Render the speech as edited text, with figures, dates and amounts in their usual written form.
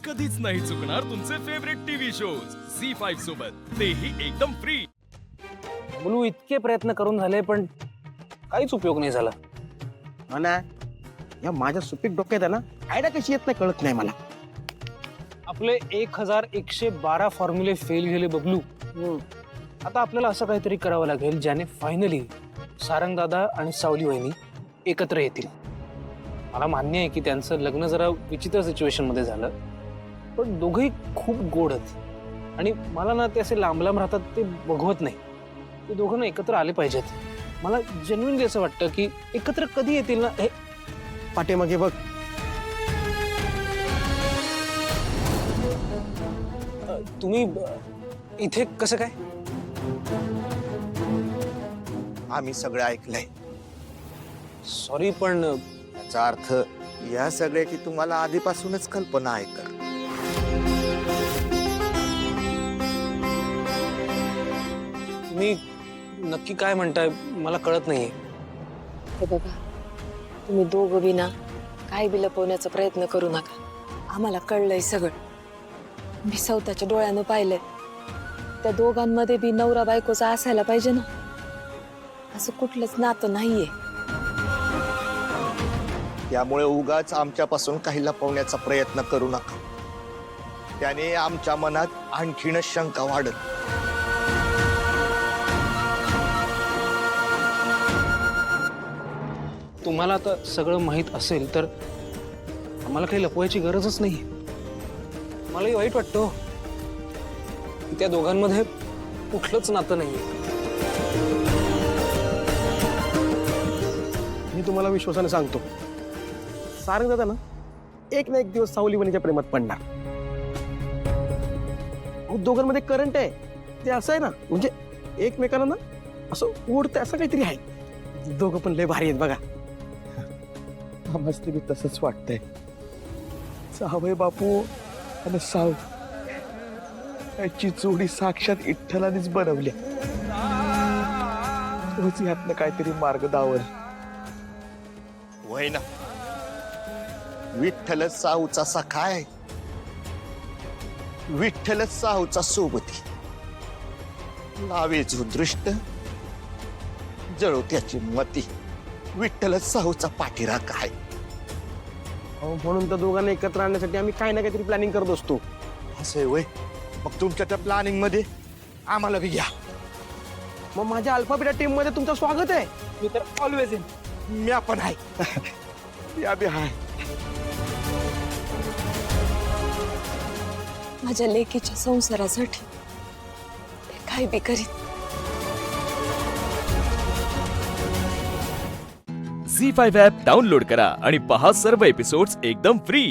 कधीच नाही चुकणार तुमचे फेवरेट टीव्ही शोज झी5 सोबत, तेही एकदम फ्री। बोलू इतके प्रयत्न करून झाले पण काहीच उपयोग नाही झाला। हो ना, या माझ्या सुपीक डोक्यात आहे ना आयडिया कशी येत नाही कळत नाही मला। आपले 1112 फॉर्म्युले फेल गेले बबलू। आता आपल्याला असं काहीतरी करावं लागेल ज्याने फायनली सारंग दादा आणि सावली वहिनी एकत्र येतील। मला मान्य आहे की त्यांचं लग्न जरा विचित्र सिच्युएशन मध्ये झालं, पण दोघेही खूप गोड आहेत आणि मला ना ते असे लांब लांब राहतात ते बघवत नाही। ते दोघं ना एकत्र आले पाहिजेत। मला जेन्युइनली असं वाटतं की एकत्र कधी येतील ना हे पाठीमागे बघ, तुम्ही इथे कसं काय? आम्ही सगळं ऐकलंय। सॉरी पण याचा अर्थ या सगळ्याची तुम्हाला आधीपासूनच कल्पना आहे का? तुम्ही नक्की काय म्हणताय मला कळत नाहीये। हे बघा, तुम्ही दोघं बी ना काय बी लपवण्याचा प्रयत्न करू नका। आम्हाला कळलंय सगळं, मी स्वतःच्या डोळ्यानं पाहिलंय। त्या दोघांमध्ये बी नवरा बायकोचा असायला पाहिजे ना, असं कुठलंच नातं नाहीये। त्यामुळे उगाच आमच्यापासून काही लपवण्याचा प्रयत्न करू नका, त्याने आमच्या मनात आणखीनच शंका वाढत। तुम्हाला आता सगळं माहित असेल तर आम्हाला काही लपवायची गरजच नाही। मलाही वाईट वाटतं की त्या दोघांमध्ये कुठलंच नातं नाहीये। मी तुम्हाला विश्वासाने सांगतो, सारंग दादा ना एक ना एक दिवस सावली वहिनीच्या प्रेमात पडणार। दोघांमध्ये करंट आहे ते असं आहे ना, म्हणजे एकमेकांना ना असं ओढतं, असं काहीतरी आहे। दोघं पण लय भारी आहेत बघा। मस्त बी तसंच वाटतंय। सावय बापू आणि साव याची जोडी साक्षात विठ्ठलानेच बनवली। तोच यातनं काहीतरी मार्ग दावल। वय ना, विठ्ठल साऊचा सखा आहे, विठ्ठल साऊचा सोबती। लावे जो दृष्ट जळो त्याची मती, विठ्ठल साऊचा पाठीराख आहे। म्हणून तर दोघांना एकत्र आणण्यासाठी आम्ही काही ना काहीतरी प्लॅनिंग करत असतो। असं वय, मग तुमच्या त्या प्लॅनिंग मध्ये आम्हाला बी घ्या। मग माझ्या अल्फाबेटा टीम मध्ये तुमचं स्वागत आहे। मी तर ऑलवेज इन। मी आपण आहे, या बी हाय। माझ्या लेकीच्या संसारासाठी ते काय बी करीत। झी5 ॲप डाउनलोड करा आणि पहा सर्व एपिसोड्स एकदम फ्री।